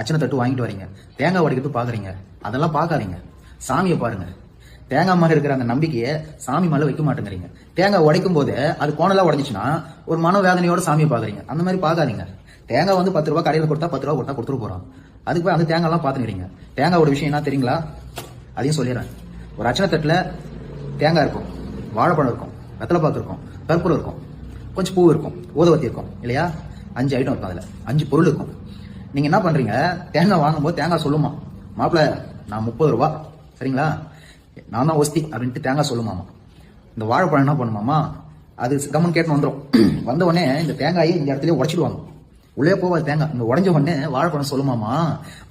அச்சனை தட்டு வாங்கிட்டு வரீங்க, தேங்காய் உடைக்கிறது பாக்குறீங்க. அதெல்லாம் பார்க்காதீங்க, சாமியை பாருங்க. தேங்காய் மேல இருக்கிற அந்த நம்பிக்கையை சாமி மேல வைக்க மாட்டேங்கிறீங்க. தேங்காய் உடைக்கும் போது அது கோணலா உடைஞ்சிச்சுன்னா ஒரு மனவேதனையோட சாமியை பாக்குறீங்க. அந்த மாதிரி பார்க்காதீங்க. தேங்காய் வந்து 10 ரூபாய் கடையில் கொடுத்தா 10 ரூபா கொடுத்தா கொடுத்துட்டு போறோம். அதுக்கு போய் அந்த தேங்காய் எல்லாம் பாத்துக்கிறீங்க. தேங்காயோட விஷயம் என்ன தெரியுங்களா? அதையும் சொல்லிடுறேன். ஒரு அச்சனை தட்டுல தேங்காய் இருக்கும், வாழைப்பழம் இருக்கும், வெத்தலைப்பாக்கு இருக்கும், கற்பூரம் இருக்கும், கொஞ்சம் பூ இருக்கும், ஊதுவத்தி இருக்கும் இல்லையா? 5 ஐட்டம் இருக்கும். அதுல 5 பொருள் இருக்கும். நீங்க என்ன பண்றீங்க? தேங்காய் வாங்கும்போது தேங்காய் சொல்லுமா, மாப்பிள்ள நான் 30 ரூபா, சரிங்களா, நான் தான் ஒஸ்தி அப்படின்ட்டு தேங்காய் சொல்லுமாமா. இந்த வாழைப்பழம் என்ன பண்ணுமாமா, அது கம்மன் கேட்டு வந்துடும். வந்த உடனே இந்த தேங்காயை இந்த இடத்துல உடைச்சிடுவாங்க. உள்ளே போவாது தேங்காய். இந்த உடஞ்ச உடனே வாழைப்பழம் சொல்லுமாமா,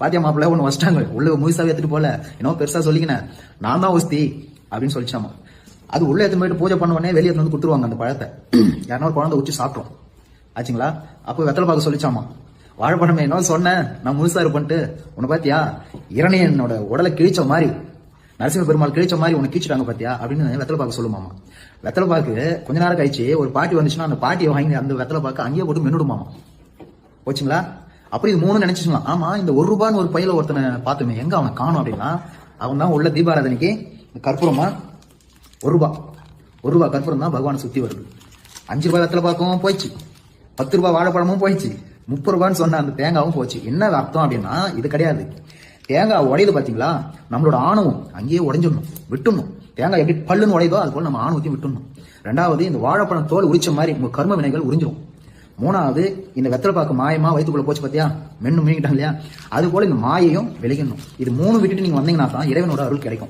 பாத்தியா மாப்பிள்ள ஒன்று வச்சிட்டாங்க, உள்ள முழுசாவே எடுத்துட்டு போல, இன்னும் பெருசா சொல்லிக்கினேன், நான் தான் ஒஸ்தி அப்படின்னு சொல்லிச்சாமா. அது உள்ள எடுத்து போயிட்டு பூஜை பண்ண உடனே வெளியே வந்து கொடுத்துருவாங்க அந்த பழத்தை. யாரா ஒரு குழந்தை உச்சி சாப்பிட்டோம் ஆச்சுங்களா? அப்போ வெத்தலை பார்க்க சொல்லிச்சாமா, வாழைப்பழமே என்ன சொன்னேன், நான் முழுசா இருப்பேன்ட்டு, உன்னை பாத்தியா இரணையனோட உடலை கிழிச்ச மாதிரி, நரசிம்ம பெருமாள் கிழிச்ச மாதிரி உனக்கு கீழ்ச்சிட்டாங்க பாத்தியா அப்படின்னு வெத்தலை பார்க்க சொல்லுமாமா. வெத்தலை பாக்கு கொஞ்ச நேரம் கழிச்சு ஒரு பாட்டி வந்துச்சுன்னா அந்த பாட்டியை வாங்கி அந்த வெத்தலை பாக்க அங்கேயே போட்டு மென்னுடுமாமா. போச்சுங்களா? அப்படி இது 3 நினைச்சுக்கலாம். ஆமா, இந்த 1 ரூபான்னு ஒரு பையில ஒருத்தனை பார்த்துமே, எங்க அவனை காணும் அப்படின்னா, அவன் தான் உள்ள தீபாராதனைக்கு கற்பூரமா 1 ரூபாய் கற்பூரம் தான் பகவானை சுத்தி வருது. 5 ரூபாய் வெத்தலை பாக்கவும் போயிடுச்சு, 10 ரூபாய் வாழைப்பழமும் போயிடுச்சு, 30 ரூபான்னு சொன்ன அந்த தேங்காவும் போச்சு. என்ன அர்த்தம் அப்படின்னா, இது கிடையாது. தேங்காய் உடையுது பாத்தீங்களா, நம்மளோட ஆணவம் அங்கேயே உடைஞ்சிடணும், விட்டுணும். தேங்காய் எப்படி பல்லுன்னு உடையதோ அது போல நம்ம ஆணவத்தையும் விட்டுணும். 2வது, இந்த வாழைப்பழம் தோல் உரிச்ச மாதிரி உங்க கர்ம வினைகள் உறிஞ்சிடும். 3வது, இந்த வெத்தலை பாக்கு மாயமா வயிற்றுக்குள்ள போச்சு பாத்தியா, மென்னு மீங்கிட்டாங்க இல்லையா, அது போல இந்த மாயையும் விலகிடணும். இது 3 விட்டுட்டு நீங்க வந்தீங்கன்னா தான் இறைவனோட அருள் கிடைக்கும்.